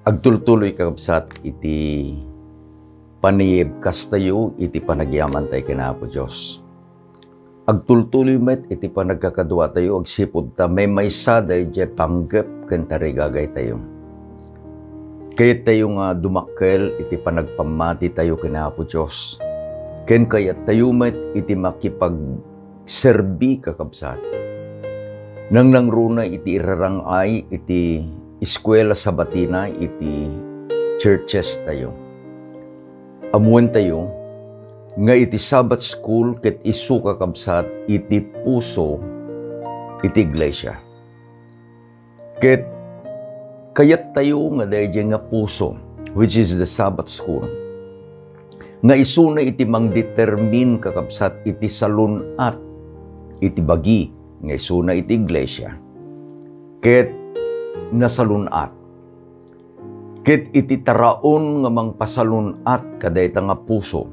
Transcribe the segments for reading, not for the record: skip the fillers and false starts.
Agtultuloy kakabsat iti panayib kastayo iti panagyaman tayo kinapo Diyos. Agtultuloy met iti panagkakadwa tayo agsipod ta may maysa day jay panggap ken tarigagay tayo. Kayat tayo nga dumakkel iti panagpamati tayo kinapo Diyos. Ken kayat tayo met iti makipagserbi kakabsat. Nang nangruna iti irarangay iti eskwela sa batina iti churches tayo. Amuan tayo nga iti Sabbath school ket isu kakabsat iti puso iti iglesia. Ket kayat tayo nga dayjay nga puso which is the Sabbath school. Nga isu na iti mangdetermine kakabsat iti salunat iti bagi nga isu na iti iglesia. Ket nasalunat. Ket iti taraon nga mangpasalunat kadayta nga puso.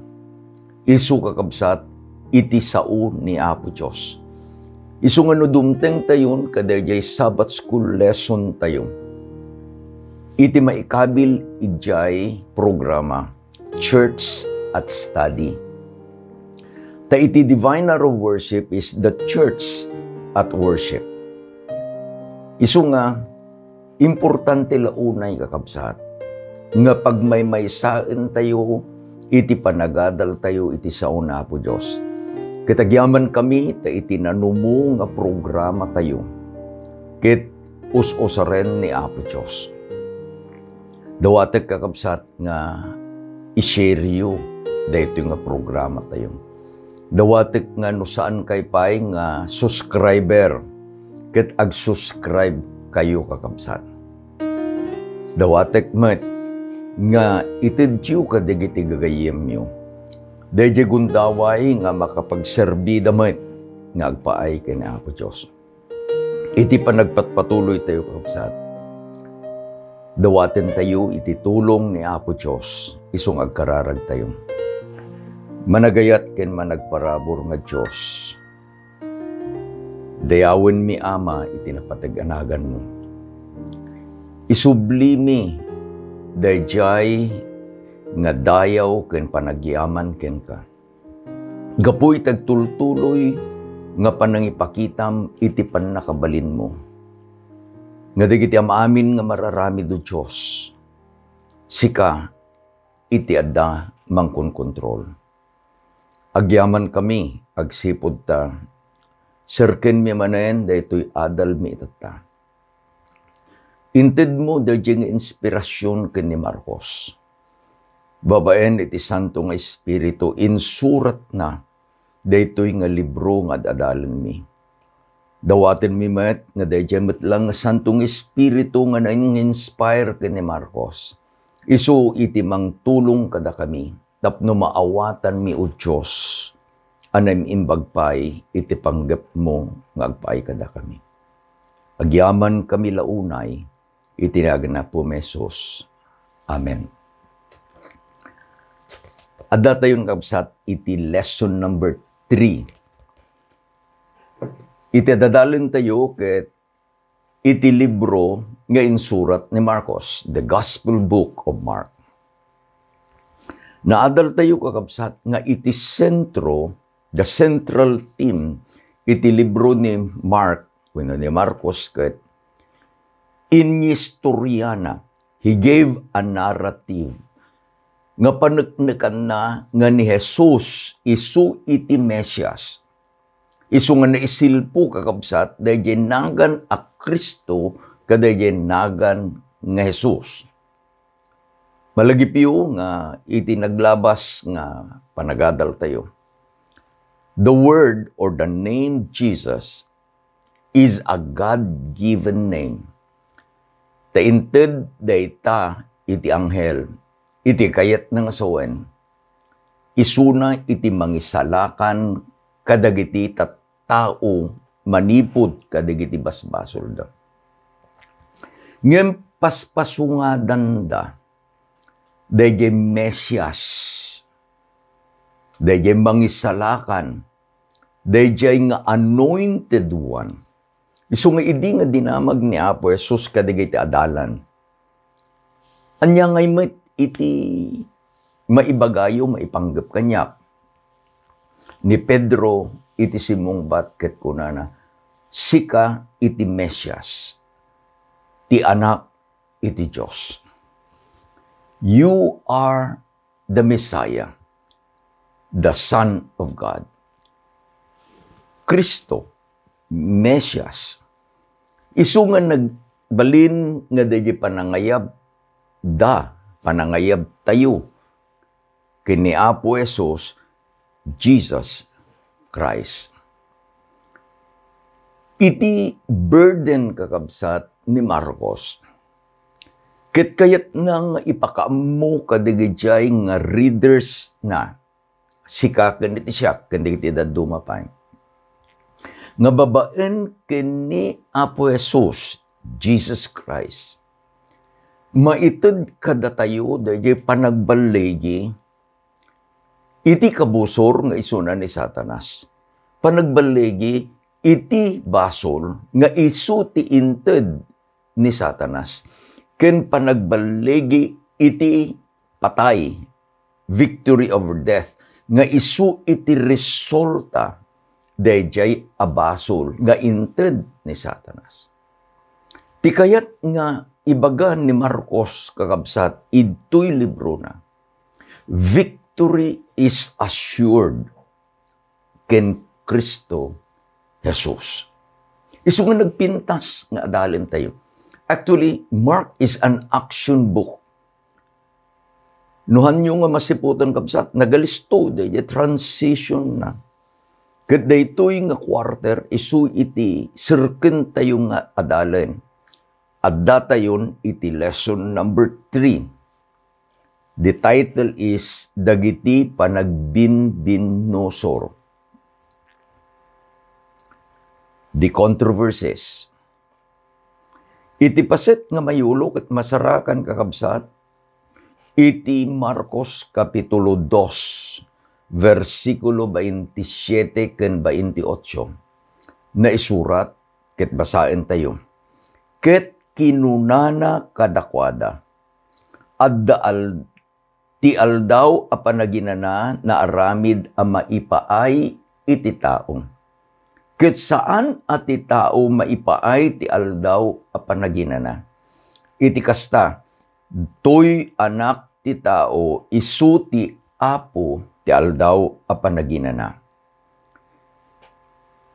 Isu kakabsat iti sao ni Apo Diyos. Isu nga no dumteng tayon kadayjay Sabbath school lesson tayo. Iti maikabil ijay programa Church at Study. Ta iti divine hour of worship is the church at worship. Isu nga importante launay kakabsat, nga pag may maysaen tayo, iti panagadal tayo, iti sauna po Diyos. Kitagyaman kami, ta iti nanumo nga programa tayo, kit us-usaren ni Apo Diyos. Dawatek kakabsat nga i-share you, dahito nga programa tayo. Dawatek nga no saan kay pay nga subscriber, kit ag-subscribe kayo kakabsat. Dawatek met nga itidyo kadigiti gagayem nyo. Dayjay gundaway nga makapagserbi damet nga agpaay kay ni Apo Diyos. Iti panagpatpatuloy tayo kakabsat. Dawaten tayo iti tulong ni Apo Diyos. Isong agkararag tayo. Managayat ken managparabor nga Diyos. Dayawen mi Ama iti napatag-anagan mo. Isublimi dayjay nga dayaw ken panagyaman ken ka. Gapoy tagtultuloy nga panangipakitam iti pannakabalin mo. Nga digiti amin nga mararami do Diyos. Sika iti adda mangkon kontrol. Agyaman kami agsipod ta. Serken mi manen daytoy adal mi itata. Inted mo dayjay nga inspirasyon ken ni Marcos. Babaen iti santo nga espiritu insurat na daytoy nga libro nga adalan mi. Dawaten mi met nga dayjay met lang nga santo nga espiritu nga nang-inspire ken ni Marcos. Isu iti mangtulong kada kami tapno maawatan mi o Dios. Anay imbagpay iti panggap mo nga agpaay kada kami. Agyaman kami launay, itinagan na po Mesos. Amen. Adda tayon kabsat iti lesson number 3. Iti dadalin tayo ket iti libro nga insurat ni Marcos, the Gospel Book of Mark. Naadal tayo kakabsat nga iti sentro, the central theme, iti libro ni Mark, ni Marcos ket, inistoriana, he gave a narrative, nga paneknekan na nga ni Jesus, isu iti Mesias. Isu nga naisilpo kakabsat, dayjay nagan a Kristo, kadayjay nagan nga Jesus. Malagipiyo nga iti naglabas nga panagadal tayo. The word or the name Jesus is a God-given name. Tainted dayta iti anghel, iti kayat ng asawen, isuna iti mangisalakan kadagiti tao manipod kadagiti basbasol da. Ngem paspasungadan da, dayjay Mesias, dayjay mangisalakan, dayjay nga anointed one. Isu nga idi nga dinamag ni Apo Jesus kadagiti adalan. Anya ngay met iti maibagayo, maipanggap kanyak. Ni Pedro iti simungbat ket kunana, sika iti Mesyas, ti anak iti Diyos. You are the Messiah, the Son of God. Kristo, Mesyas, isu nga nagbalin nga dahi panangayab, panangayab tayo, kini Apo Jesus, Jesus Christ. Iti burden kakabsat ni Marcos. Ket kayat nga ipakaammo kadigidjay nga readers na sika kaniti siya kaniti dadumapay. Nga babaen kini Apo Jesus, Jesus Christ. Maitud kada tayo dahil panagbalegi iti kabusor nga isuna ni Satanas. Panagbalegi iti basol nga isu ti inted ni Satanas. Ken panagbalegi iti patay, victory over death, nga isu iti resulta dayjay abasol nga inted ni Satanas. Tikayat nga ibaga ni Marcos kakabsat idtoy libro na, victory is assured ken Kristo Jesus. Isu nga nagpintas nga adalin tayo. Actually, Mark is an action book. Nuhan nyo nga masiputan kabsat, nagalisto, dahil transition na. Kat daytoy nga quarter, isu iti sirken tayo nga adalin. At datayon iti lesson number 3. The title is Dagiti Panagbinbinosor. The controversies. Iti paset nga mayulok at masarakan kakabsat, iti Marcos Kapitulo 2, versikulo 27 ken 28, na isurat, ket basaen tayo. Ket kinunana kadakwada, addaal ti aldaw a panaginana na aramid a maipaay iti taong. Ket saan ati tao maipaay ti aldaw a panaginana. Iti kasta, toy anak ti tao isu ti Apo ti aldaw a panaginana.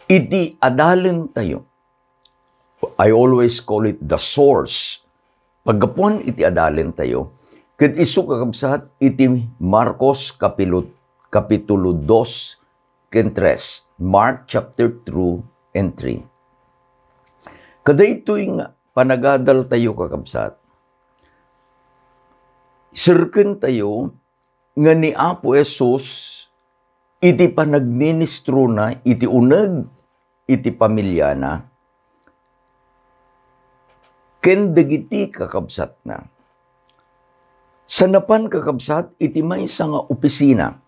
Iti adalen tayo. I always call it the source. Pagkapon iti adalen tayo, ket isu kakabsat iti Marcos Kapitulo 2 ken 3. Mark chapter 2 and 3. Kadaytoy nga panagadal tayo kakabsat. Sirken tayo nga ni Apo Jesus iti panagministro na, iti uneg, iti pamilya na, ken dagiti kakabsat na. Sanapan kakabsat iti maysa nga opisina.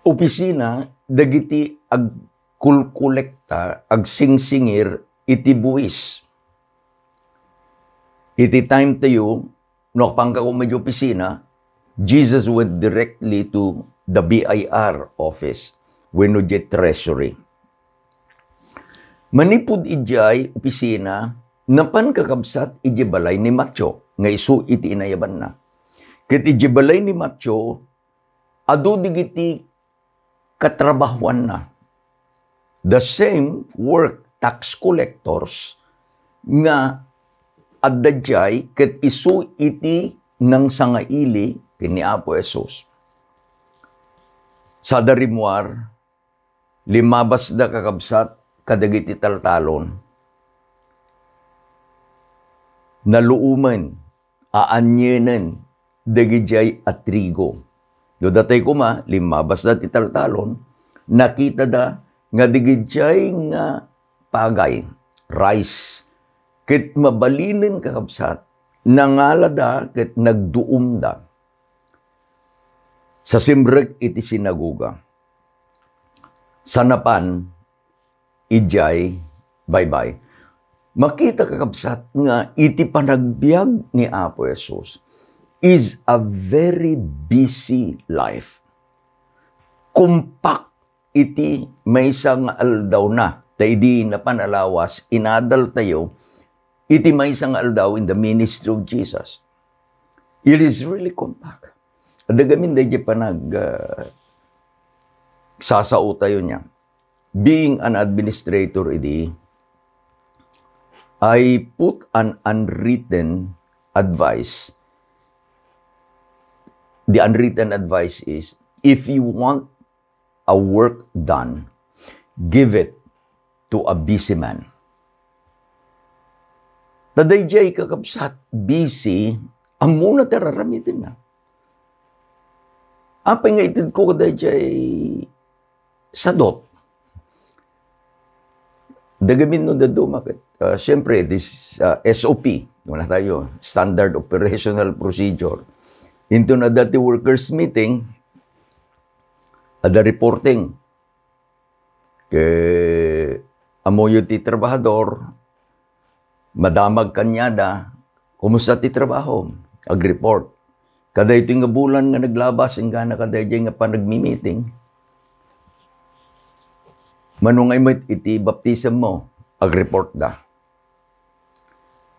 Opisina, dagiti agkulkolekta, agsingsingir, iti buwis. Iti time tayo, no pangka ko medyo opisina, Jesus went directly to the BIR office, wenno di treasury. Manipud ijay opisina, napan kakabsat iji balay ni Matyo, nga isu iti inayaban na. Ket iji balay ni Matyo, adu digiti katrabahuan na. The same work, tax collectors, nga addadjay ket isu iti nang sangaili kini Apo Jesus. Sa darimwar, limabas da kakabsat kadagiti taltalon. Naluumen, aanyenan, dagijay at trigo. Do datay kuma, limabas da ti taltalon, nakita da nga digidjay nga pagay, rice, ket mabalinin kakabsat, nangalada ket nagduum da. Sa simrek iti sinaguga. Sanapan, ijay, bye-bye. makita kakabsat nga iti panagbiag ni Apo Jesus is a very busy life. Kumpak iti may isang aldaw na, di na panalawas, inadal tayo, iti may isang aldaw in the ministry of Jesus. It is really compact. Adagamin da di panag sasao tayo niya. Being an administrator, I put an unwritten advice. The unwritten advice is, if you want a work done, give it to a busy man. Taday jay kakabsat, busy, ang muna tararamitin na. Apay nga itid ko kaday jay sadot. Dagamin no dado makit. Siyempre, this SOP, wala tayo, Standard Operational Procedure. Into na dati workers meeting, ada reporting. Kaya amoyo ti trabahador, madamag kanyada, kumusta ti trabaho, ag-report. Kada ito nga bulan nga naglabas, nga na kada nga pa nagmi-meeting, manungay mo iti baptism mo, ag-report da.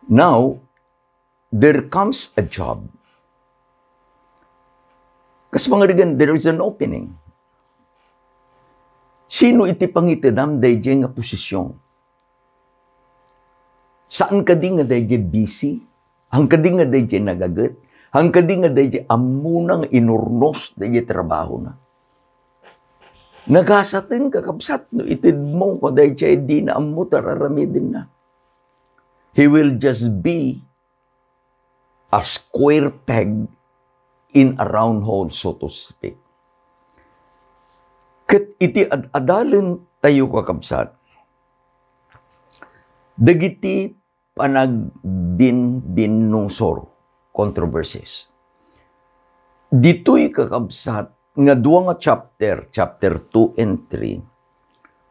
Now, there comes a job. Kasi mga rigan, there is an opening. Sino iti pangitidam dayjay nga posisyon? Saan ka di nga dayjay busy? Hang ka di nga dayjay nagagat? Hang ka di nga dayjay amunang inurnos dayjay trabaho na? Nagasatin kakabsat no itid mo ko dayjay di na amu tararamidin na. He will just be a square peg in a round hole, so to speak. Kat iti adalin tayo kakabsat, dagiti panagbinungsor, controversies. Dito'y kakabsat, nga duwa nga chapter 2 and 3,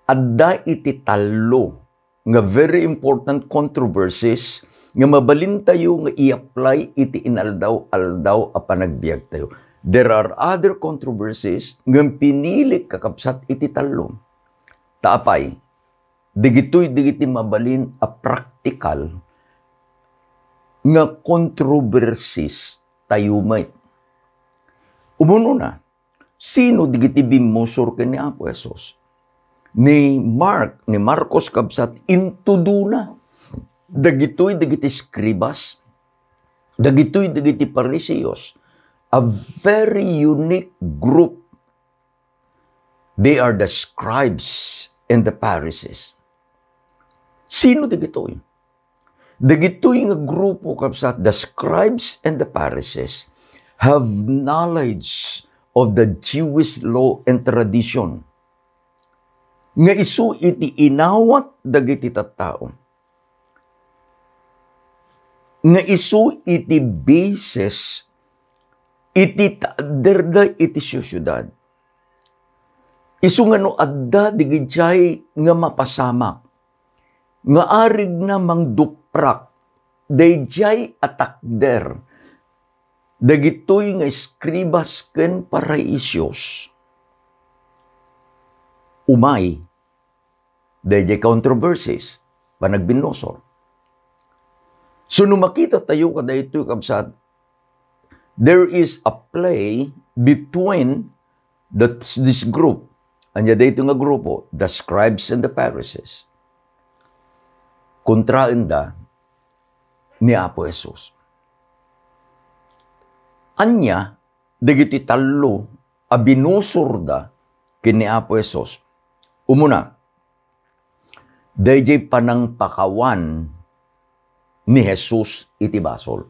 adda iti talo, nga very important controversies, nga mabalin tayo nga i-apply iti inaldaw-aldaw a panagbiag tayo. There are other controversies nga pinili kakabsat iti talo. Taapay, digiti mabalin a practical nga controversies tayo may. Umuno na, sino digiti bimusor ka ni Apo Jesus? Ni Marcos kabsat, intuduna. Dagiti scribas, dagiti parisiyos, a very unique group. They are the scribes and the Pharisees. Sino dagitoy? Dagitoy nga grupo kabsat, the scribes and the Pharisees have knowledge of the Jewish law and tradition. Nga isu iti inawat dagiti tattao. Nga isu iti basis iti derda iti syudad. Isu nga no adda digijay nga mapasamak. Nga arig na mangduprak. Dayjay atakder. Dagitoy nga eskribas ken paraisyos. Umay. Dayjay controversies. Panagbinosor. So, nung makita tayo kada ito, kabsat, there is a play between this group. Anya dito nga grupo, the scribes and the Pharisees. Kontraan da ni Apo Jesus. Anya, dagiti talo, abinusor da kini Apo Jesus. Umuna, dayjay panangpakawan ni Jesus iti basol.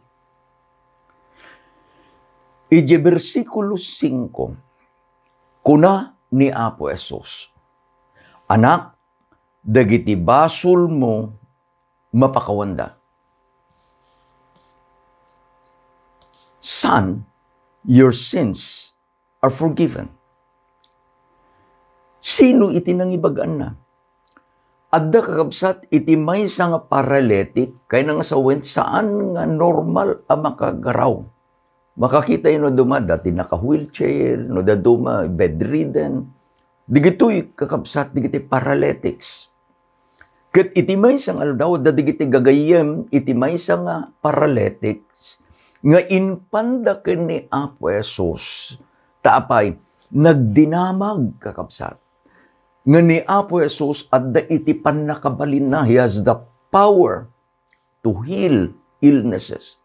Iti versikulo 5, kuna ni Apo Jesus, anak, dagiti basol mo mapakawanda. Son, your sins are forgiven. Sino iti nangibagaan na? Adda kakabsat, iti may nga paralytic, kaya nga sawen, saan nga normal ang makagaraw. Makakita yun no duma, dati naka-wheelchair, no da duma, bedridden. Digito'y kakabsat, digito'y paralytics. Kat iti may sang aldaw, da digito'y gagayem, iti may nga paralytics, nga inpanda ni Apo Jesus, taapay, nagdinamag kakabsat. Nga ni Apo Jesus at da iti panakabalin na, He has the power to heal illnesses.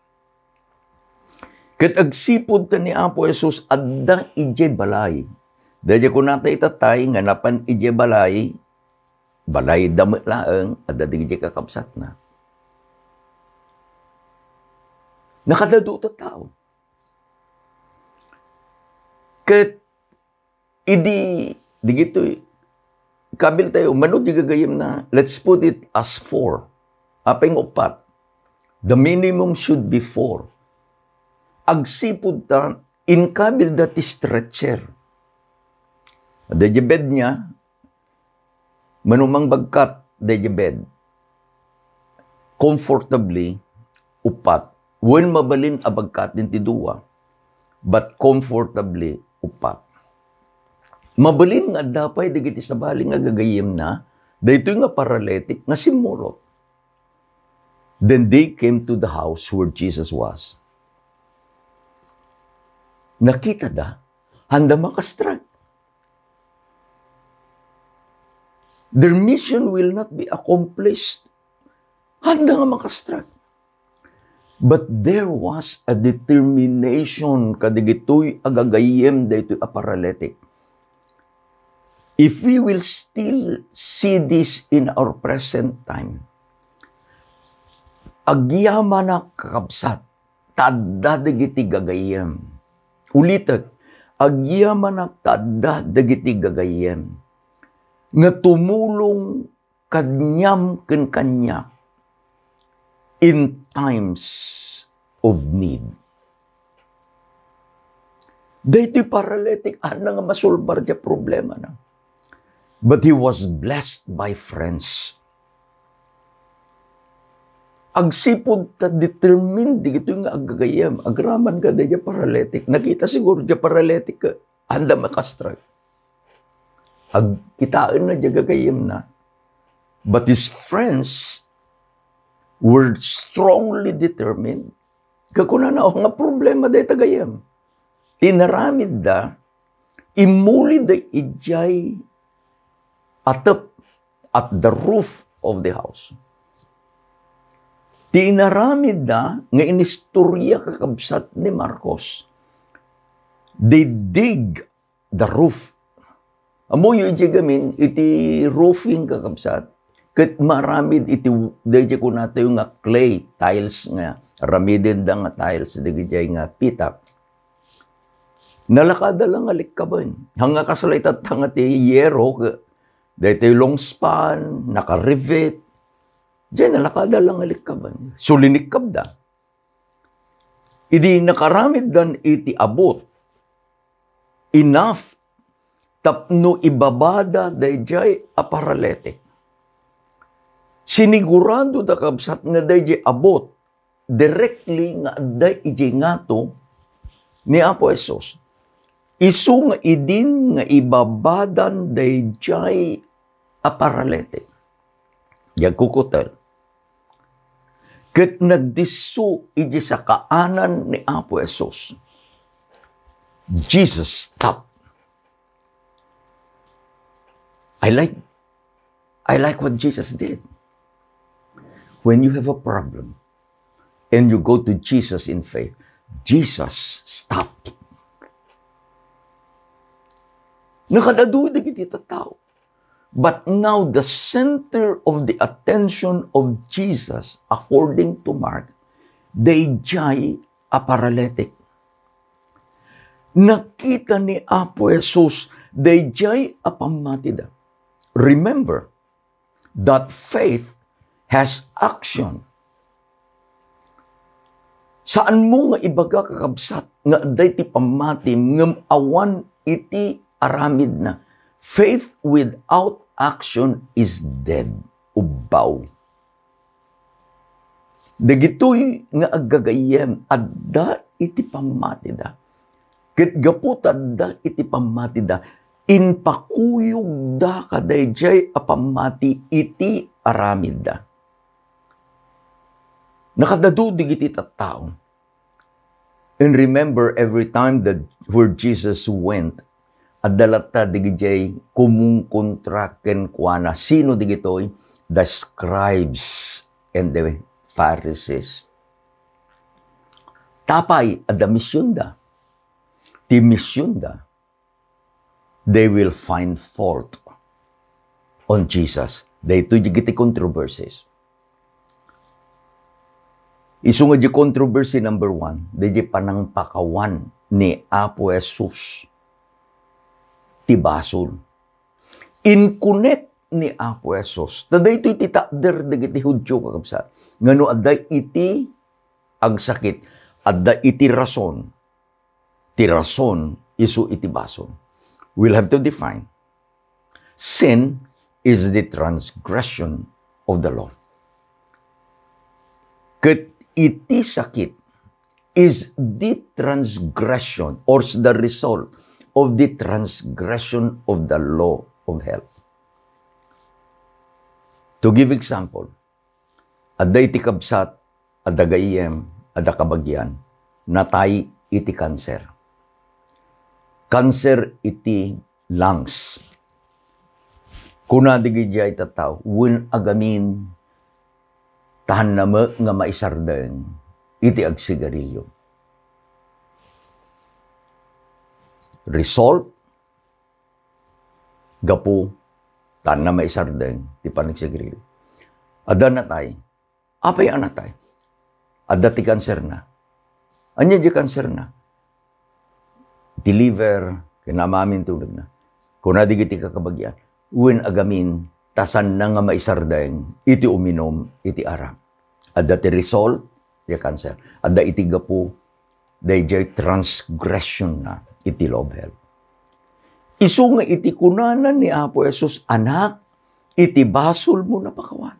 Kat agsipod ta ni Apo Jesus at da ije balay. Dahil kung natay tatay, nga napan ije balay, balay damit laeng, at da ije kakabsat na. Nakadado ta tao. Kat idi, digito'y, kabil tayo, manod gagayim na, let's put it as 4. Apeng upat. The minimum should be 4. Agsipod ta, in kabil dati stretcher. Dahil bed niya, manumang bagkat, dahil bed. Comfortably, upat. When mabalin abagkat din ti duwa, but comfortably, upat. Mabalin nga dapay digiti sa bali nga gagayem na, dahito nga paralytic nga simulot. Then they came to the house where Jesus was. Nakita da, handa makastrike. Their mission will not be accomplished. Handa nga makastrike. But there was a determination kadigito'y agagayem dahito'y paralytic. If we will still see this in our present time, agyaman na kakabsat, tadda dagiti gagayem. Ulitak, agyaman na tadda dagiti gagayem. Nga tumulong kanyam ken kanya in times of need. Dahito'y paralytic, nga masulbar niya problema na. But he was blessed by friends. Agsipod ta determined, dito yung agagayam, agraman ka dahil paralytic. Nakita siguro dyan paralytic ka, handa makastrike. Agkitaan na dyan gagayam na. But his friends were strongly determined. Kakuna na nga problema dahil tagayam. Tinaramid da, imuli da ijay atap at the roof of the house. Tinaramid na nga inistorya kakabsat ni Marcos. They dig the roof. Amo yung gamin, iti roofing kakabsat. Kat maramid iti, dahil ko nato yung nga clay, tiles nga, ramidin da nga tiles, dahil nga pitap. Nalakada lang alikkaban. Hanga kasalaitat hanga ti yero, dahil tayo long span, naka-rivet. Diyan, nalakada lang alikkaban. Sulinikab da. Idi nakaramid dan iti abot. Enough tapno ibabada dahil paralytic. Sinigurado da kabsat nga dahil abot. Directly nga dahil ngato ni Apo Jesus. Isu nga idin nga ibabadan dayjay paralytic. Yang kukutel. Ket nagdisu iji sa kaanan ni Apo Jesus. Jesus stopped. I like what Jesus did. When you have a problem and you go to Jesus in faith, Jesus stopped. Nakadaduda iti tao. But now the center of the attention of Jesus, according to Mark, dayjay paralytic. Nakita ni Apo Jesus, dayjay pamatida. Remember that faith has action. Saan mo nga ibaga kakabsat nga dayti pamati ngem awan iti aramid na. Faith without action is dead. ubaw. Dagitoy nga aggagayem, adda iti pamatida. Ket gapot adda iti pamatida, inpakuyog da kadayjay apamati iti aramid da. Nakadadudig iti tattao. And remember, every time that where Jesus went, adalata digijay kumungkontra ken kuana. Sino digitoy? The scribes and the Pharisees. Tapay, ada misyon da. Ti misyon da. They will find fault on Jesus. Dahito digiti controversies. Isu nga di controversy number 1, di panang pakawan ni Apo Jesus ti basol. In connect ni Apo Jesus, taday ito'y titakder dagiti Hudyo kakabsat. Ngano adda iti agsakit, adda iti rason. Ti rason isu iti basol. We'll have to define. Sin is the transgression of the law. Ket iti sakit is the transgression or the result of the transgression of the law of health. To give example, adda iti kabsat, adda gayem, adda kabagyan, natay iti cancer. Cancer iti lungs. Kuna digijay tataw, when agamin tahan na nga maisardeng iti agsigarilyo. Result, gapu, tahan na maisardeng ti panagsigarilyo. Ada natay, apay anatay? Ada ti cancer na. Anya di cancer na? Ti liver, kinamamin tulad na. Kung nadigiti kakabagyan, when agamin, tasan na nga maisardeng, iti uminom, iti aram. Adda ti result, ti cancer. Adda iti gapu, dayjay transgression na, iti law of health. Isu nga iti kunanan ni Apo Jesus, anak, iti basol mo na pakawan.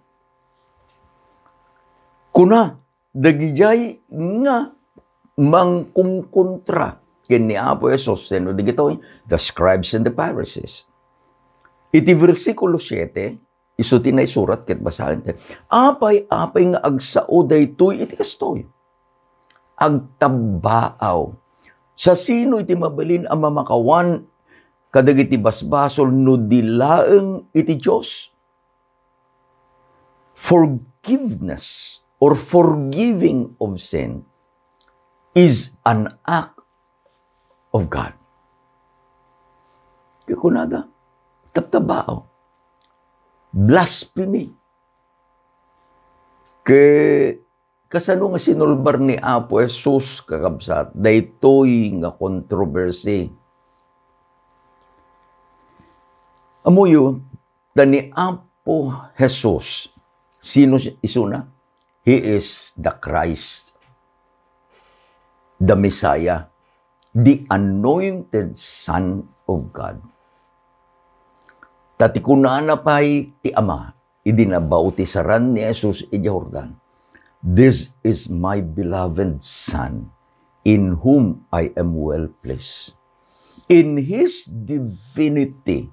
Kuna, dagijay nga mangkungkontra ken ni Apo Jesus, sino digitoy? The scribes and the Pharisees. Iti versikulo 7, isu tinay surat ket basahen te. Apay nga agsao daytoy iti kastoy. Agtabaaw. Sa sino iti mabalin ang mamakawan kadagiti basbasol no dilaeng iti Dios. Forgiveness or forgiving of sin is an act of God. Kakunada, taptabao, blasphemy. Kasano nga sinulbar ni Apo Jesus kakabsat, daytoy nga controversy. Amuyo, ni Apo Jesus, sino isuna? He is the Christ, the Messiah, the anointed Son of God. Tatikunana pa'y ti Ama, idinabautisaran ni Jesus iti Jordan. This is my beloved Son, in whom I am well pleased. In His divinity,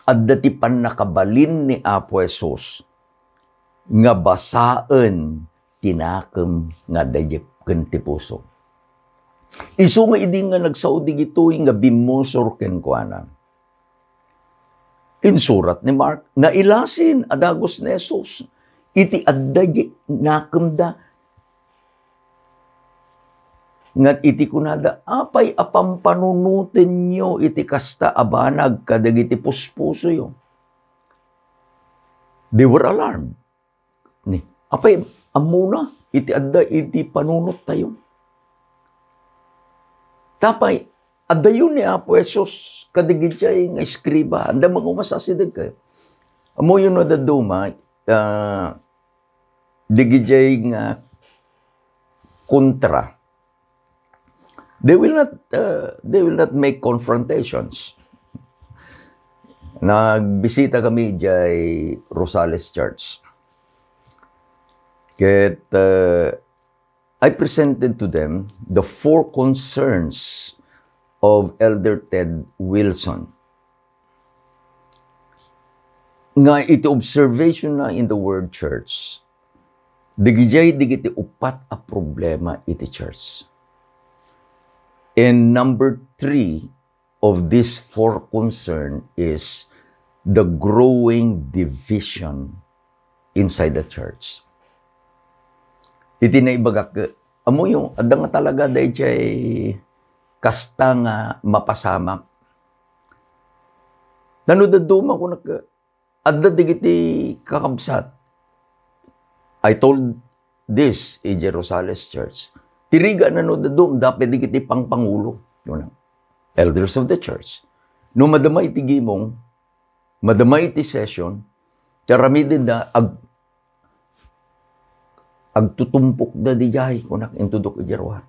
at dati pan nakabalin ni Apo Jesus, nga basaan tinakam nga dayep ken ti puso. Isu nga idi nga nagsaudi gitoy nga bimosor ken kuana. In surat ni Mark, nailasin adagos ni Jesus, iti adda nakamda ngat iti kunada, apay apampanunutin nyo iti kasta abanag kadagiti puspuso yo. They were alarmed. Ni, apay amuna iti adda iti panunot tayo. Tapay, adda yun ni Apo Jesus kadigitay nga eskriba, anda mangumasidag kayo. Amo yun na daduma, digitay nga kontra. They will not make confrontations. Nagbisita kami jay Rosales Church. Ket I presented to them the 4 concerns of Elder Ted Wilson. Nga iti observation na in the word church, digiti upat a problema iti church. And number 3 of this 4 concern is the growing division inside the church. Iti na ibagak, amo yung, adang nga talaga dahi jay kasta nga mapasamak. Nanudaduma ko adda digiti kakabsat. I told this in Rosales Church. Tiriga nanudadum, dapat digiti pangpangulo. Yun ang elders of the church. No madama iti gimong, madama iti session, taramidin na agtutumpok da di jay, kunak intudok ijarwa.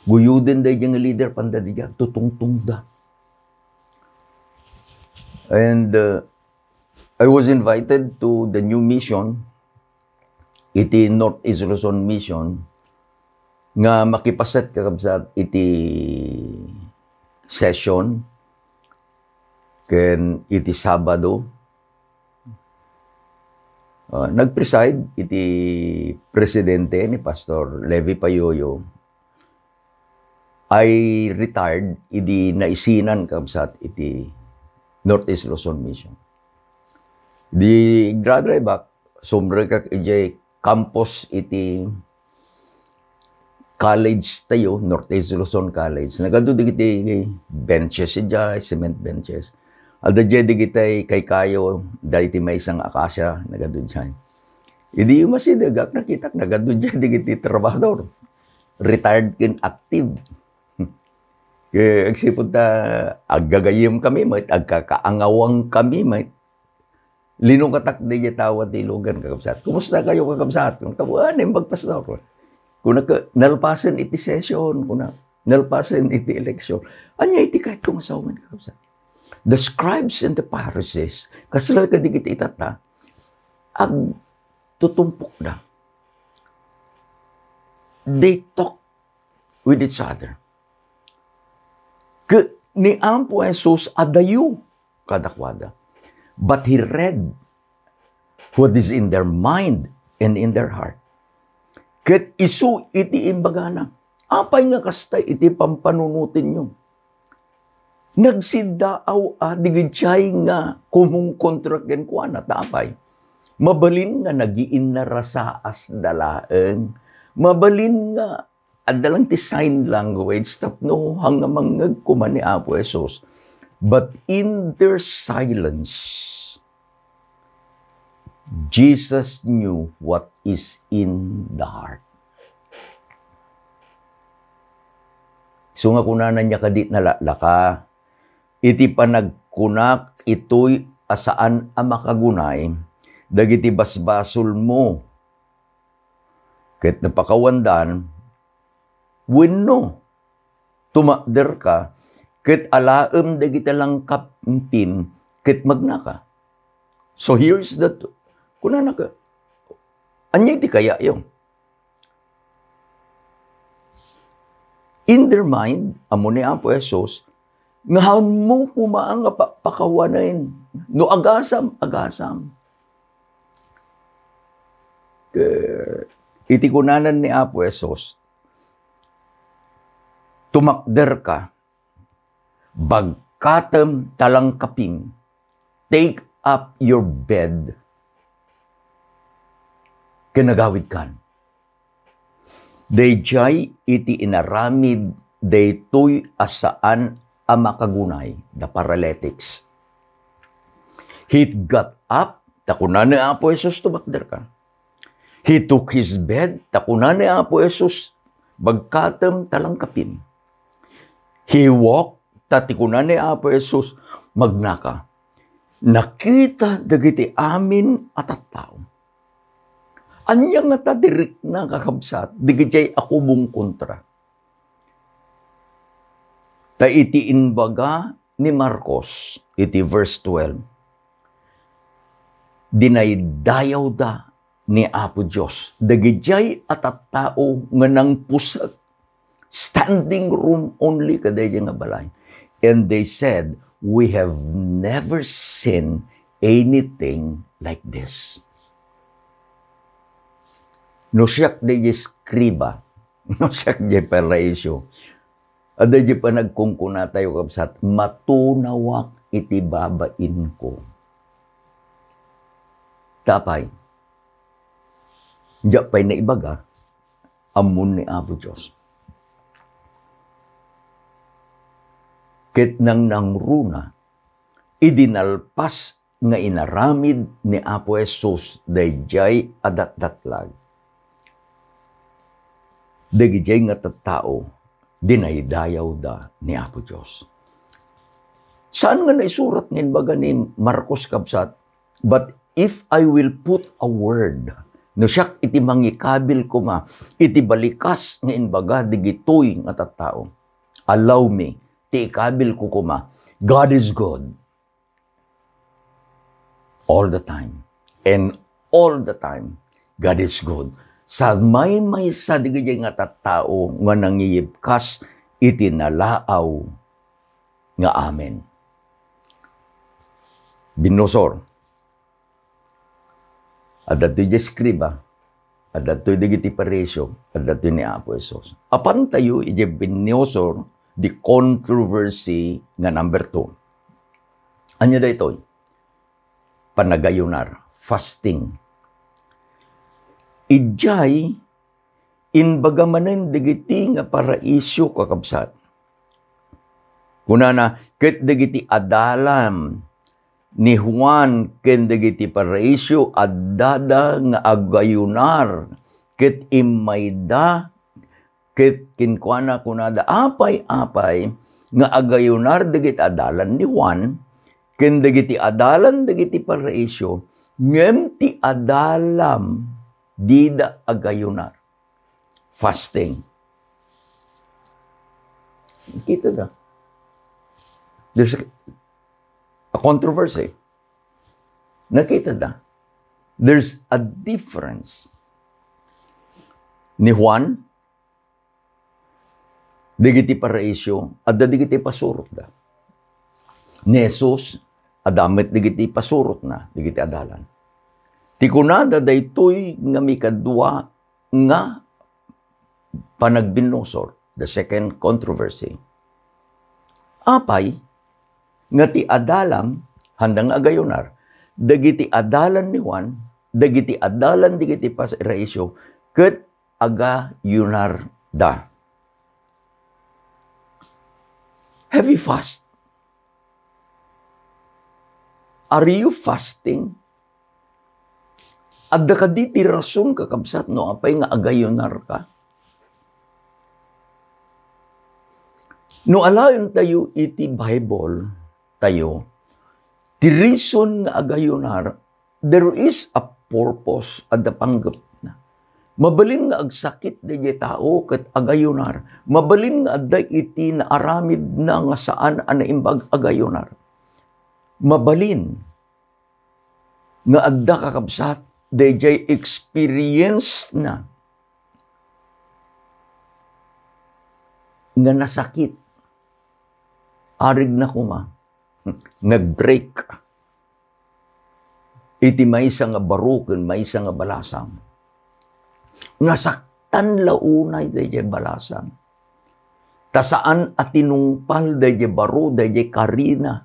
Guyuden da yung leader panda di jay, tutungtung da. And I was invited to the new mission, iti Northeast Luzon Mission, nga makipaset kakabsat iti session, ken iti Sabado, nag-preside iti presidente ni Pastor Levi Payoyo. I retired iti naisinan kabsat iti Northeast Luzon Mission. Di graduate back, sumbre kak iti campus iti college tayo, Northeast Luzon College. Nagado di iti benches iti, cement benches. Alda di kitay kay kayo, dahil iti may isang akasya, nagadun dyan. Hindi yung masidagak, nakitak, nagadun dyan, di kiti trabador. Retired kin active. Kaya agsipod ta, aggagayim kami, may agkakaangawang kami, may linong katak di tawad di lugan kakabsat. Kumusta kayo kakabsat? Kung kabuan, yung magpastor. Kung nalpasan iti session, kung nalpasan iti eleksyon, anya iti kahit kung asawan kakabsat. The scribes and the Pharisees, kasala kadigit itata, tutumpok na. They talk with each other. Ni Ampo Jesus adayu kadakwada. But he read what is in their mind and in their heart. Ket isu iti imbagana. Apay nga kastay iti pampanunutin nyo. Nagsidaaw digidjay nga kumung kontraken ko na tapay. Mabalin nga nagiin na rasaas dalaeng. Mabalin nga adalang ti sign language tapno hanggang mangag kuman ni Apo Jesus. But in their silence, Jesus knew what is in the heart. So nga kunanan niya kadit na laka, iti panagkunak ito'y asaan ang makagunay, dagiti basbasol mo. Kahit napakawandan, wenno, tumakder ka, kahit alaem dagiti lang kampim, kahit magnaka. So here's the, kunanan ka, anya iti kaya yung. In their mind, amo ni Apo Jesus, ngahan mo kumaang pakawanain. No agasam. Iti kunanan ni Apo Jesus, tumakder ka, bagkatem talang kaping, take up your bed, kinagawid kan. Dayjay iti inaramid, daytoy asaan ang makagunay, the paralytics. He got up, takunan ni Apo Jesus, tumakder ka. He took his bed, takunan ni Apo Jesus, bagkatem talang kapin. He walked, tatikunan ni Apo Jesus, magnaka. Nakita dagiti amin at tao. Anya nga ta dirik na kakabsat, digitay ako mong kontra. Ta iti inbaga, ni Marcos, iti verse 12, dinaydayaw da ni Apo Diyos. Dagijay at at tao nga nang pusag, standing room only kaday nga balay. And they said, we have never seen anything like this. No siyak day skriba, no siyak day paraisyo. Ada di pa nagkungkuna tayo kapsat, matunawak iti babain ko. Tapay, diya pa'y naibaga, amun ni Apo Diyos. Ket nang nangruna, idinalpas nga inaramid ni Apo Jesus dayjay adat-datlag. Dagijay nga tattao, dinaydayaw da ni Apo Diyos. Saan nga naisurat ngin baga ni Marcos kabsat? But if I will put a word, no siyak iti mangikabil ko ma, iti balikas nga inbaga digitoy nga tattao. Allow me, ti ikabil ko kuma, God is good. All the time. And all the time, God is good. Sa may sa digijay nga tattao nga nangiyibkas iti nalaaw nga amen. Binosor. At dato'y deskriba, at dato'y digiti paresyo, at dato'y ni Apo Jesus. Apan tayo, iti binosor, the controversy nga number 2. Anya da ito'y? Panagayunar, fasting. Ijay, inbagamanan digiti nga paraisyo kakabsat. Kunana, ket digiti adalam ni Juan ken digiti paraisyo addada nga agayunar ket imayda ket kinkuana kunada apay-apay nga agayunar digiti adalan ni Juan ken digiti adalan digiti paraisyo ngem ti adalam dida agayunar. Fasting. Kita da. There's a controversy. Nakita da. There's a difference. Ni Juan, digiti paraisyo, at digiti pasurot da. Ni Jesus, adamit digiti pasurot na, digiti adalan. Tikunada daytoy nga mikadwa nga panagbinosor, the second controversy. Apay, nga ti adalam, handang agayunar, dagiti adalan ni Juan, dagiti adalan digiti paraisyo, ket agayunar da. Have you fast? Are you fasting? Adda ka di ti rason kakabsat no apay nga agayunar ka. No alayon tayo iti Bible tayo, the reason nga agayunar, there is a purpose at the panggap na. Mabalin nga agsakit da tao ket agayunar. Mabalin nga adda iti na aramid na nga saan anaimbag agayunar. Mabalin nga adda kakabsat dayjay experience na nga nasakit. Arig na kuma. Nag-break. Iti maysa nga baruken, maysa nga balasang. Nasaktan launay dayjay balasang. Tasaan at tinungpal dayjay baro, dayjay karina.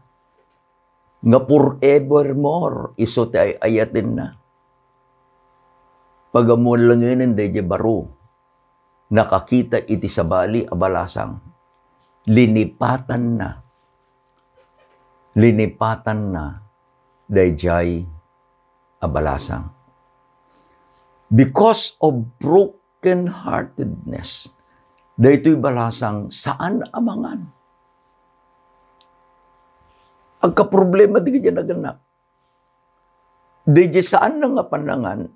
Nga forevermore, iso ti ayatin na. Pagamulanginin dayjay baro, nakakita iti sabali a balasang. Linipatan na dayjay a balasang. Because of broken-heartedness, daytoy balasang saan amangan? Agka-problema di kaya naganap. Dayjay saan na nga panangan,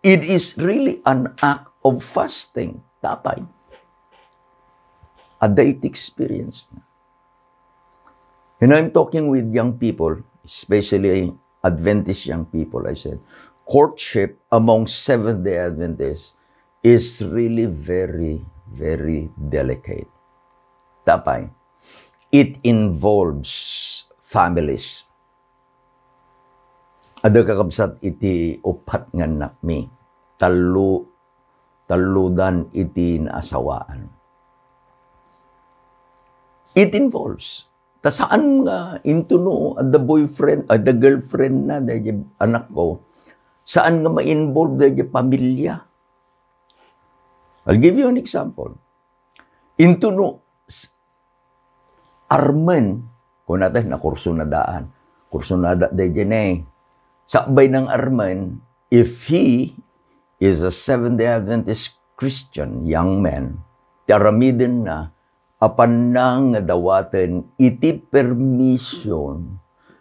it is really an act of fasting. Tapay. Ada iti experience na. And I'm talking with young people, especially Adventist young people, I said, courtship among Seventh-day Adventists is really very, very delicate. Tapay. It involves families. Ada kakabsat iti upat nga nakmi. Taludan iti naasawaan. It involves. Ta saan nga intuno the boyfriend, the girlfriend na dahil anak ko, saan nga ma-involve dahil pamilya? I'll give you an example. Intuno, Armen, kung natin na kurso na daan, kurso na dahil sakbay ng Armen, if he is a Seventh-day Adventist Christian young man, taramidin na, apan nang dawaten iti permission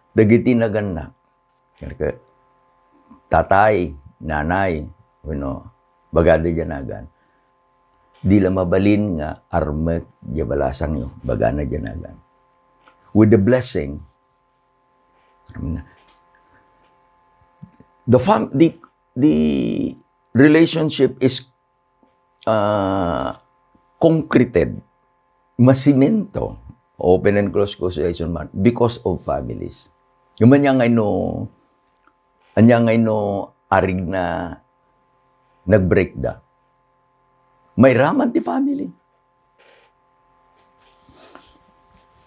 dagiti naganak. Tatay, nanay, bagada janagan. Di la mabalin nga armet jabalasang yo, bagana janagan. With the blessing, the relationship is concreted, masimento, open and close quotation man, because of families. Yung man anya ngay no arig na nag-break da. May raman ti family.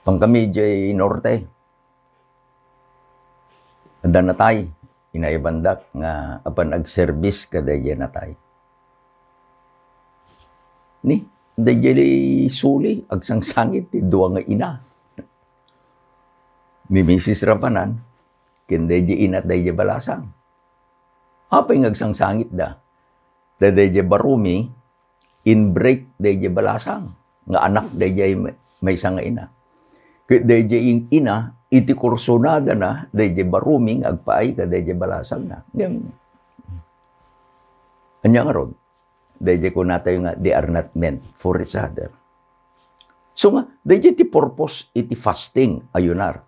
Pang kami jay norte. Anda natay. Inaibandak nga apan ag-service kada jay natay. Ni? Dahil suli, agsangsangit, duwa nga ina. Ni Mrs. Rapanan, kinday ina dahil balasang. Apay nga agsangsangit da. Dahil barumi, in-break dahil balasang. Nga anak dahil may isang ina. Dahil ina, iti kursonada na, dahil barumi, agpaay ka dahil balasang na. Anya nga ron. Dahil ko natayo nga, they are not meant for each other. So nga, dahil ti purpose iti fasting, ayunar.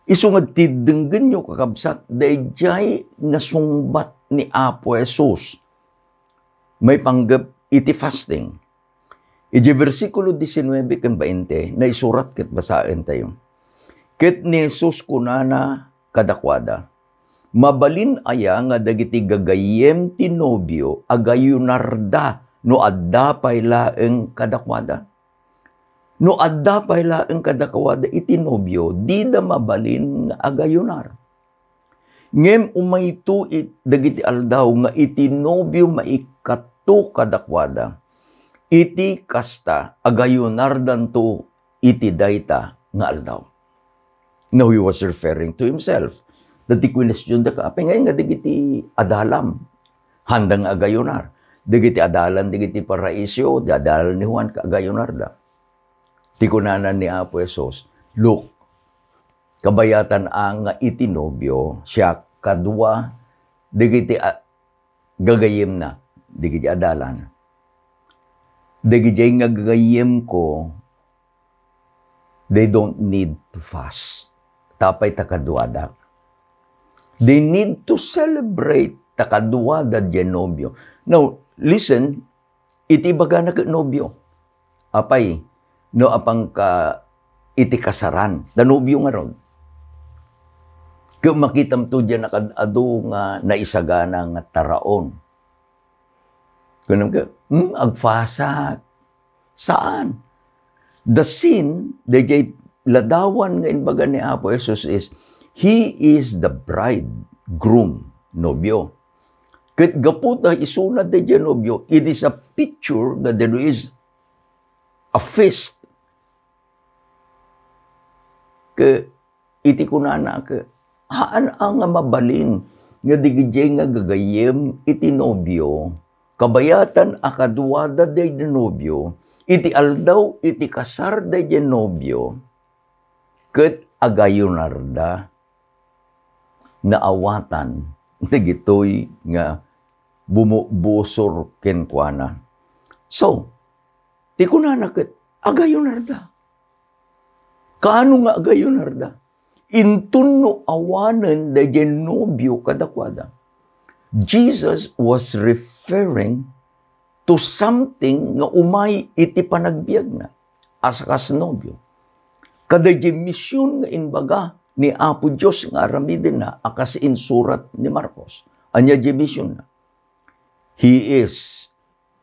Iso nga tidenggan nyo kakabsat, dahil nga sungbat ni Apo Jesus, may panggap iti fasting. Iti versikulo 19 kan 20, na isurat kat basaan tayo. Ket ni Jesus kunana kadakwada, mabalin aya nga dagiti gagayem ti nobyo agayunarda no adda pay laeng kadakwada. No adda pay laeng kadakwada iti nobyo di da mabalin nga agayunar. Ngem umayto dagiti aldaw nga iti nobyo maikatto kadakwada. Iti kasta agayunardan to iti dayta nga aldaw. Now he was referring to himself. Dati question da ka, apay ngayon nga digiti adalam, handang agayunar. Digiti adalan, digiti paraisyo, adalan ni Juan ka agayunar da. Tikunanan ni Apo Jesus, look, kabayatan ang nga itinobyo, siya kadwa, digiti gagayim na, digiti adalan. Digiti nga gagayim ko, they don't need to fast. Tapay takadwada. They need to celebrate takadwa da nobyo. Now, listen, iti baga na nobyo. Apay, no apang ka iti kasaran. Da nobyo nga ron. Kung makitam to dyan nakadado nga naisagana nga taraon. Kung ka, agfasat. Saan? The sin, the ladawan nga inbaga ni Apo Jesus is, he is the bridegroom, nobyo. Kat gaputa isunad de nobyo, it is a picture that there is a feast. Ke iti kunana ke haan ang mabalin nga digijay nga gagayem iti nobyo, kabayatan akaduada de nobyo, iti aldaw iti kasar de nobyo, ket agayunarda naawatan nagitoy nga bumubusor kenkwana. So, ti kunana ket agayunarda. Kaano nga gayon harda? Intunno awanen da nobyo kadakwada. Jesus was referring to something nga umay iti panagbiag na asakas nobyo. Kada misyon nga inbaga ni Apo Diyos nga aramidin na akas insurat ni Marcos. Anya misyon na. He is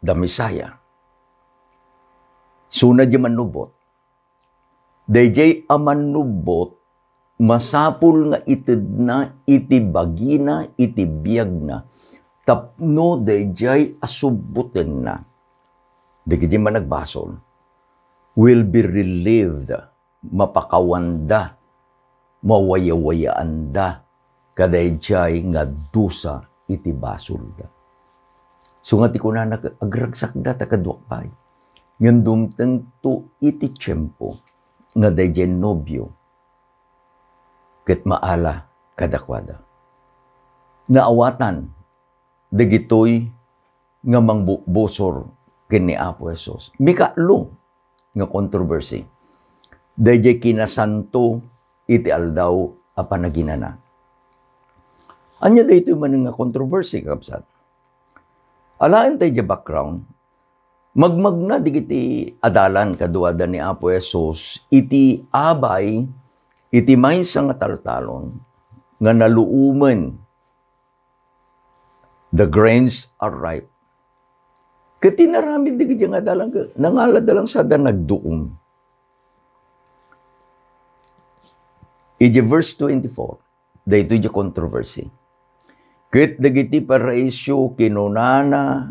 the Messiah. Suna di manubot. Dayjay amanubot, masapul nga itid na, iti bagina, iti biyag na. Tapno dayjay asubutin na. Dagiti man nagbasol, will be relieved, mapakawanda, mawaya-wayaanda, kadayjay nga dusa iti basol da. So nga ti ko na agragsak da takadwakpay. Ngayon dumteng to iti tiyempo nga dayjay nobyo ket maala kadakwada. Naawatan dagitoy nga mangbusor ken ni Apo Jesus. Mikalo nga controversy. Dayjay kinasanto iti aldaw a panaginana. Anya daytoy man nga controversy kapsat. Alaen tayo background, magmagna digiti adalan kaduada ni Apo Jesus, iti abay, iti maysa nga taltalon, nga naluumen, the grains are ripe. Katinaramid digiti nga adalan, nangaladalang sada nagduong. Iti verse 24, dayto iti controversy. Ket dagiti paraisyo kinunana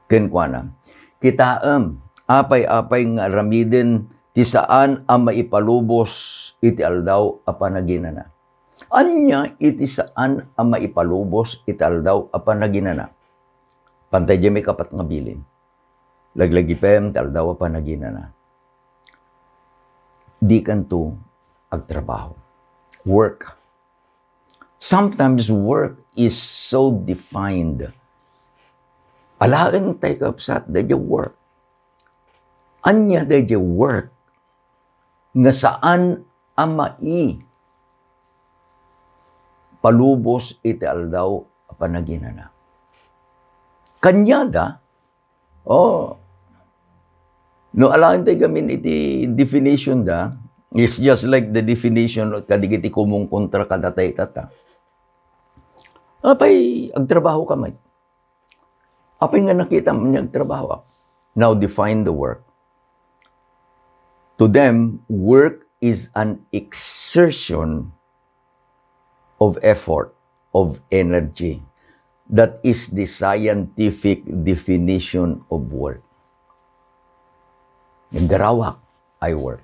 kenkwana. Kitaem apay-apay nga aramiden ti saan ang maipalubos iti aldaw a panaginana. Anya iti saan ang maipalubos iti aldaw a panaginana. Pantay di may kapat nga bilin. Laglagi pem ti aldaw a panaginana. Di kanto agtrabaho. Work. Sometimes work is so defined. Alaan tayo kapsat, dadya work. Anya dadya work nga saan amai palubos iti aldaw panaginana. Kanyada, no alaan tayo gamin iti definition da, it's just like the definition kadigiti kumong kontra kadatay tata. Apay, agtrabaho ka may. Apay nga nakita mo niya agtrabaho. Now define the work. To them, work is an exertion of effort, of energy. That is the scientific definition of work. Garawak, I work.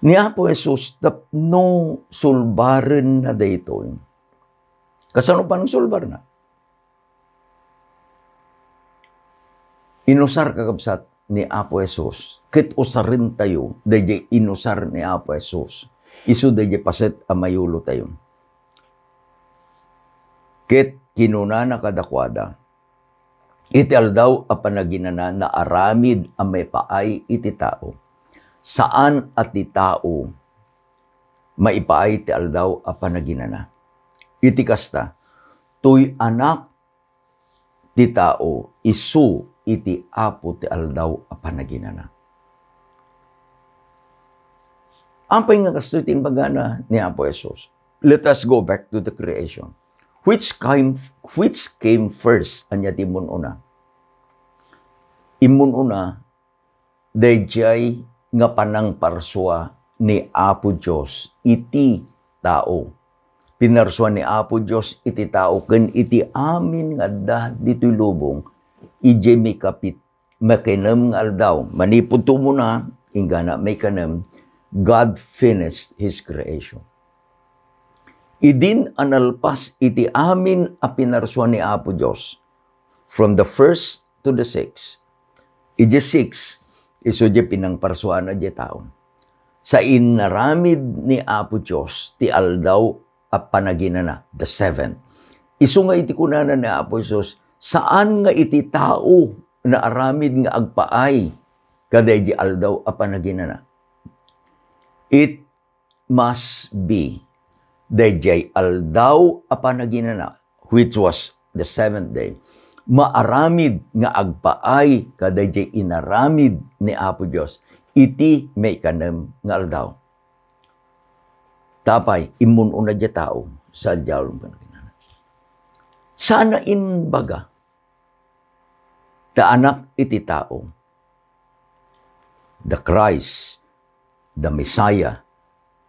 Ni Apo Jesus, tapno sulbaran na dayto. Kasano pa ng sulbar na? Inusar kakabsat ni Apo Jesus. Kit usarin tayo, dayjay inusar ni Apo Jesus. Isu dayjay paset amayulo tayo. Kit kinuna na kadakwada. Iti aldaw a panaginana na aramid ang may paay iti tao. Saan at ti tao maipaay ti aldaw a panaginana. Iti kasta, tuy anak ti tao isu iti apo ti aldaw a panaginana. Ampay nga kasto tinbagana ni Apo Jesus. Let us go back to the creation. Which came first? Anya ti imununa. Imununa, dayjay nga panang parswa ni Apo Diyos iti tao. Pinarswa ni Apo Diyos iti tao ken iti amin nga da dito'y lubong ije may kapit makinam nga aldaw manipod mo na ingana may kanam God finished His creation. Idin analpas iti amin a pinarswa ni Apo Diyos from the first to the sixth. Ije 6 iso di pinangparsuan na di tao. Sa inaramid ni Apo Diyos, ti aldaw a panaginana, the 7th. Iso nga iti kunana ni Apo Diyos, saan nga iti tao na aramid nga agpaay kadayjay aldaw apanaginana. It must be dayjay aldaw apanaginana, which was the seventh day, maaramid nga agpaay kadayjay inaramid ni Apo Dios, iti may kanem nga aldaw. Tapay, imun una dya tao sa aldaw panaginana. Sana inbaga, ta anak iti tao, the Christ, the Messiah,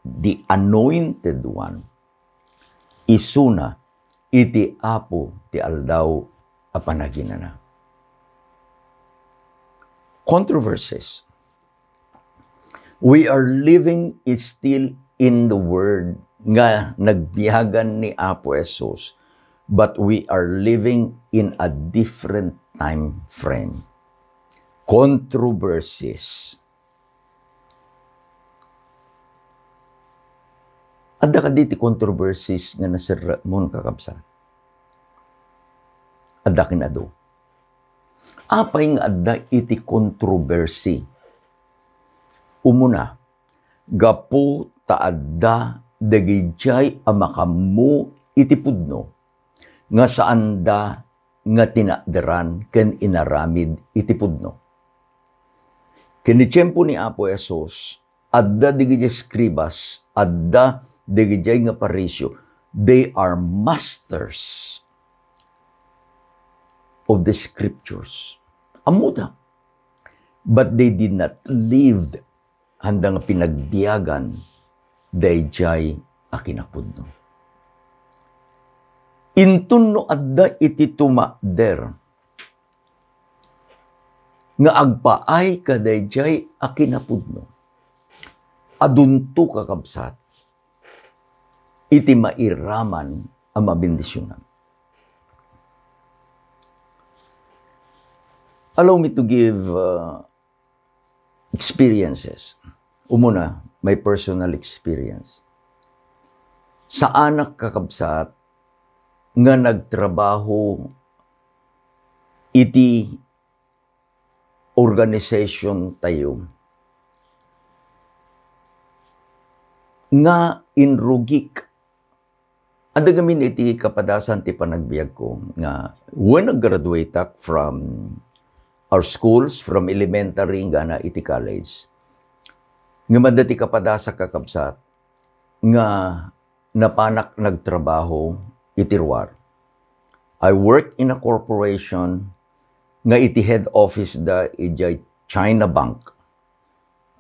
the Anointed One, isuna iti Apo ti aldaw apanaginana. Controversies. We are living still in the Word nga nagbiyagan ni Apo Jesus, but we are living in a different time frame. Controversies. Adda ka diti controversies nga nasira mon kakabsa. Adda kinado. Apay nga adda iti controversy. Umuna, gapo taadda dagijay amakamu iti pudno nga saan da nga tinakderan ken inaramid iti pudno. Kinitiyempo ni Apo Jesus, adda digijay skribas, adda digijay nga parisyo, they are masters of the scriptures. Amuda. But they did not live handang pinagbiyagan dayjay akinapudno. Intunno adda iti tumakder nga agpaay kadayjay akinapudno. Adunto kakabsat iti mairaman ang mabindisyonan. Allow me to give experiences. Umuna, my personal experience. Sa anak kakabsat nga nagtrabaho iti organization tayo nga inrugik. Ada gamin iti kapadasan ti panagbiag ko nga when nag-graduate ak from our schools, from elementary nga na iti college, nga madati kapadasa kakabsat nga napanak nagtrabaho iti ruar. I work in a corporation nga iti head office da iti China Bank.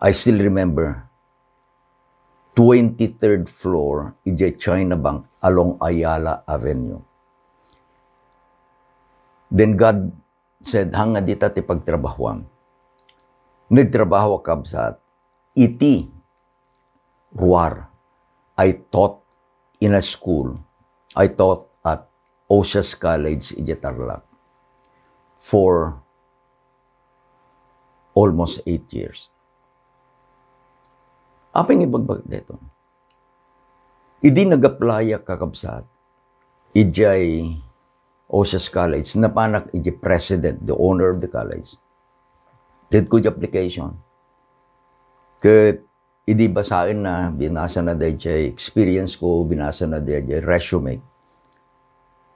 I still remember 23rd floor iti China Bank along Ayala Avenue. Then God said, hanga dita ti pagtrabahuam. Nagtrabaho kabsat iti ruar. I taught in a school. I taught at Osias College iti Tarlac for almost 8 years. Apeng ibagbag dito. Idi nag-applya kakabsat ijay Osias College, napanak iti president, the owner of the college. Did ko application. Kat idi basahin na, binasa na dahil experience ko, binasa na dahil resume.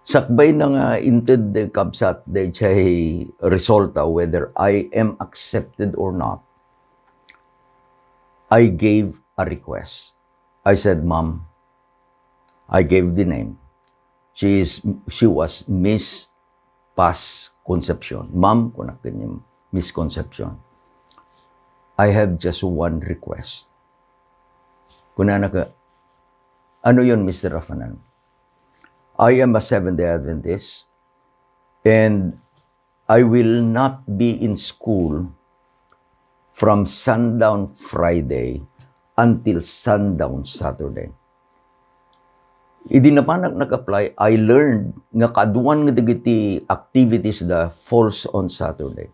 Sakbay na nga inted de kabsat dahil resulta whether I am accepted or not. I gave a request. I said, Mom, I gave the name. She was Miss Paz Concepcion. Ma'am, kunak kanyang Miss Concepcion. I have just one request. Kunana ka, ano yun, Mr. Rafanan? I am a Seventh-day Adventist and I will not be in school from sundown Friday until sundown Saturday. Idi na pa nag-apply, I learned nga kaduan nga digiti activities da falls on Saturday.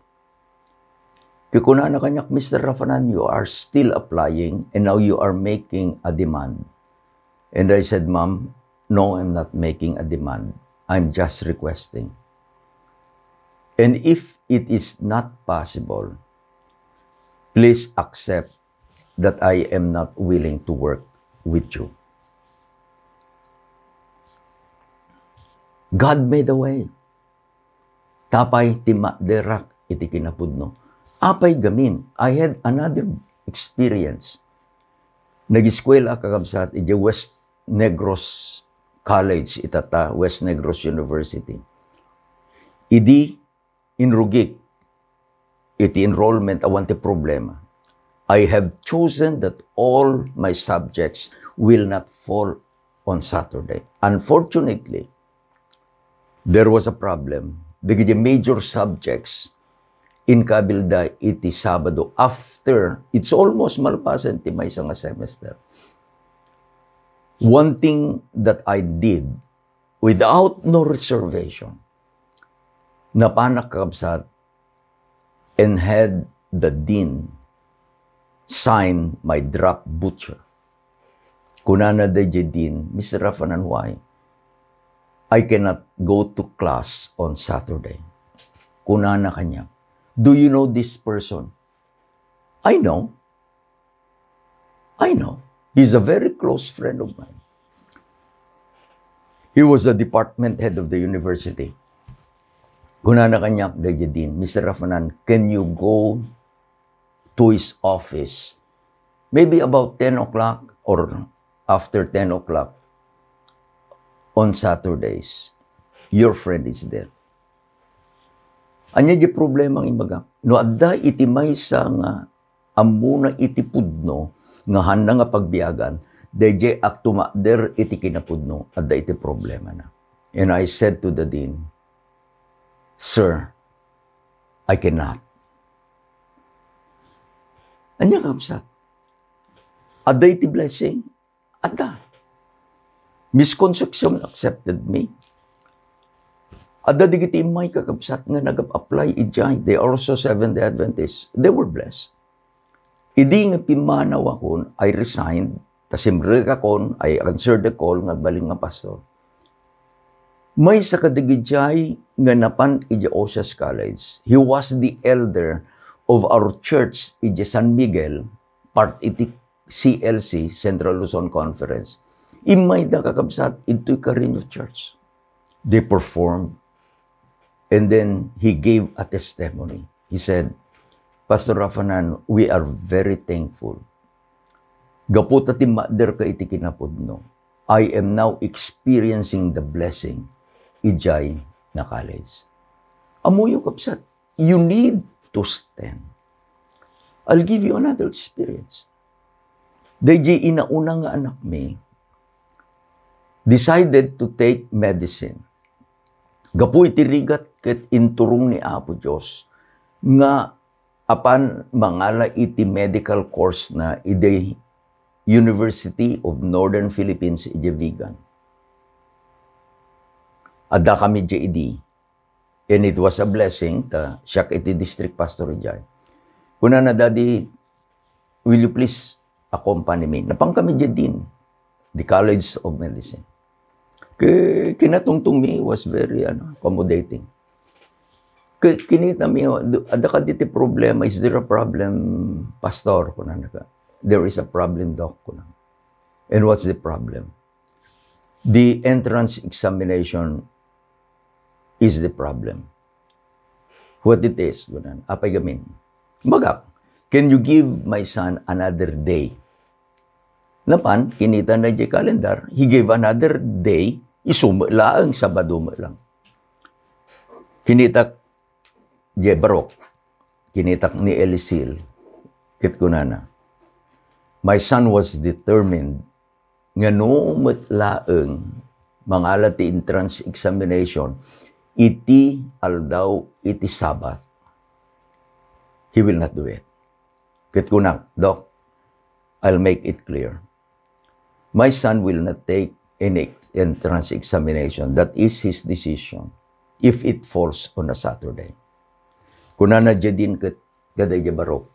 Kikuna na kanyak, Mr. Rafanan, you are still applying and now you are making a demand. And I said, Mom, no, I'm not making a demand. I'm just requesting. And if it is not possible, please accept that I am not willing to work with you. God made a way. Tapay tima derak iti kinapudno. Apay gamin. I had another experience. Nag-eskwela kakabsat iti West Negros College itata, West Negros University. Idi inrugik iti enrollment awante problema. I have chosen that all my subjects will not fall on Saturday. Unfortunately, there was a problem. The major subjects in Kabilda iti Sabado after, it's almost malpasan ti may isang semester. One thing that I did without no reservation, napanakabsat and had the dean sign my draft butcher. Kunana de Jedin, Mr. Rafanan, why? I cannot go to class on Saturday. Kunana kanya. Do you know this person? I know. He's a very close friend of mine. He was the department head of the university. Kunana kanya de Jedin, Mr. Rafanan, can you go to his office maybe about 10 o'clock or after 10 o'clock on Saturdays? Your friend is there. Anya di problema ang imbaga. No adda iti maysa nga amuna iti pudno nga handa nga pagbiagan, deje aktumader iti kinapudno, adda iti problema na. And I said to the dean, Sir, I cannot. Anya kapsat. Adda iti blessing. Adda. Misconception accepted me. Adda digiti may kakabsat nga nag-apply ijay. They are also Seventh-day Adventists. They were blessed. Idi nga pimanaw akon, I resigned. Tasimre akon, I answered the call nga baling nga pastor. May sa kadigijay nga napan iji Osias College. He was the elder of our church iji San Miguel, part iti CLC, Central Luzon Conference. Imay da kakabsat ito'y karin of church. They performed. And then he gave a testimony. He said, Pastor Rafanan, we are very thankful. Gapot at imader ka iti kinapudno. I am now experiencing the blessing ijay na college. Amuyo kapsat, you need to stand. I'll give you another experience. Dayjay inauna nga anak mi decided to take medicine. Gapu iti rigat ket inturong ni Apo Diyos nga apan mangala iti medical course na iti University of Northern Philippines iti Vigan. Adda kami iti and it was a blessing ta siya iti district pastor iti. Kuna na daddy, will you please accompany me? Napang kami din, the College of Medicine. Kinatungtong mi was very accommodating. Kinita mi, ada ka diti problema, is there a problem, pastor? There is a problem, doc. And what's the problem? The entrance examination is the problem. What it is? Apay gamin. Magak, can you give my son another day? Napan, kinita na di calendar, he gave another day, isuma lang, Sabado lang. Kinitak di Barok, kinitak ni Elisil, kit kunana. My son was determined nga no matlaeng mangalat ti entrance examination, iti aldaw, iti Sabat. He will not do it. Kit kunak, Doc, I'll make it clear. My son will not take any entrance examination. That is his decision if it falls on a Saturday. Kunana Jedin ket gaday Barok.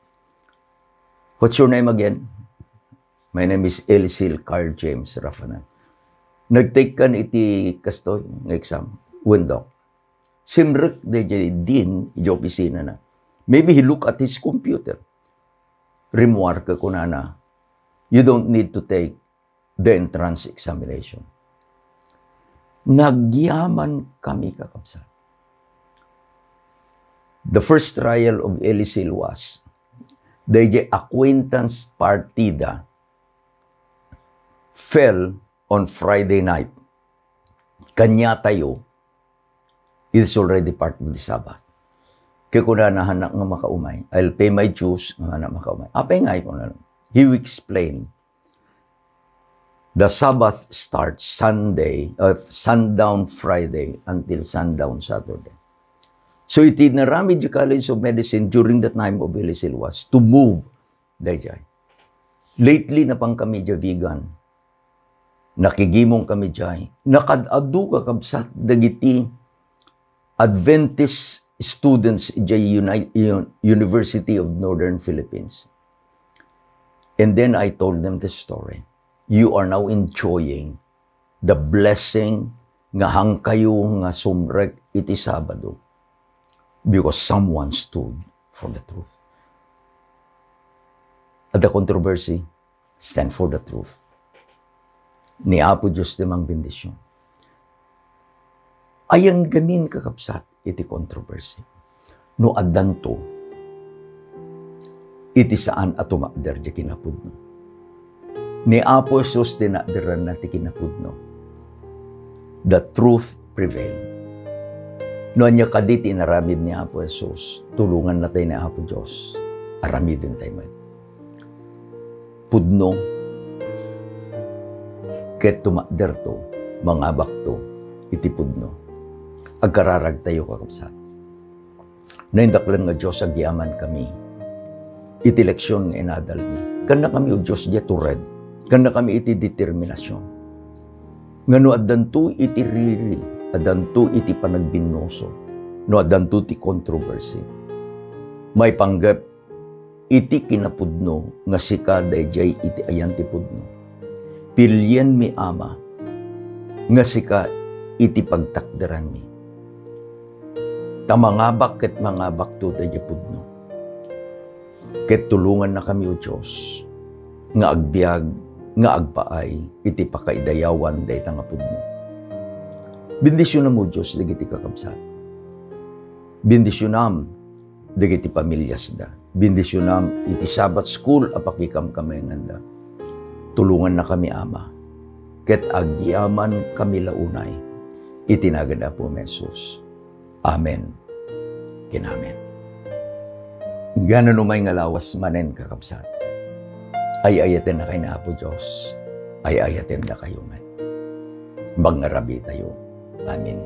What's your name again? My name is Elisil Carl James Rafanan. Nag-take kan iti kastoy ng exam. Wendok. Simrek de Jedin, iti opisina na. Maybe he look at his computer. remark ko na you don't need to take the entrance examination. Nagyaman kami, kakabsat. The first trial of Elisel was the acquaintance partida fell on Friday night. Kanya tayo, it is already part of the Sabbath. Kaya ko na nahanak nga makaumay. I'll pay my dues nga na makaumay. Apay nga ko na. He will explain. The Sabbath starts sundown Friday until sundown Saturday. So it in the Ramid College of Medicine during the time of Elisel was to move dayjay. Lately na pang kami dya vegan. Nakigimong kami dyan. Nakadadu ka kabsat dagiti Adventist students dyan University of Northern Philippines. And then I told them the story. You are now enjoying the blessing nga hang kayo nga sumrek iti Sabado because someone stood for the truth. At the controversy, stand for the truth. Ni Apo Diyos demang bendisyon. Ayang gamin kakapsat iti controversy. No addanto, iti saan at umakder di kinapudno. Ni Apo Jesus dinakderan na ti kinapudno. The truth prevail. No anya kadit inaramid ni Apo Jesus, tulungan natin ni Apo Diyos. Aramidin tayo man. Pudno, ket tumakder to, mga bakto, iti pudno. Agkararag tayo kakapsat. Naindaklan nga Diyos agyaman kami. Iti leksyon nga inadal mi. Kanda kami o Diyos diya tured. Kanda kami iti determinasyon. Nga no adanto iti riri, adanto iti panagbinoso, no adanto iti controversy. May panggap iti kinapudno nga sika dayjay iti ayan ti pudno. Pilyen mi ama nga sika iti pagtakderan mi. Tamangabak ket mangabak to dayjay pudno. Ket tulungan na kami o Diyos nga agbiag nga agpaay iti pakaidayawan dayta nga pudno. Bendisyon mo Diyos dagiti kakabsat. Bendisyonam dagiti pamilyas da. Bendisyonam iti Sabbath school apakikam kami nganda. Tulungan na kami ama. Ket agyaman kami launay. Itinagad po Jesus. Amen. Kinamen. Gano numay nga lawas manen kakabsat. Ay ayaten na kayo na Apo Diyos. Ay ayaten na kayo man. Bangarabi tayo. Amen.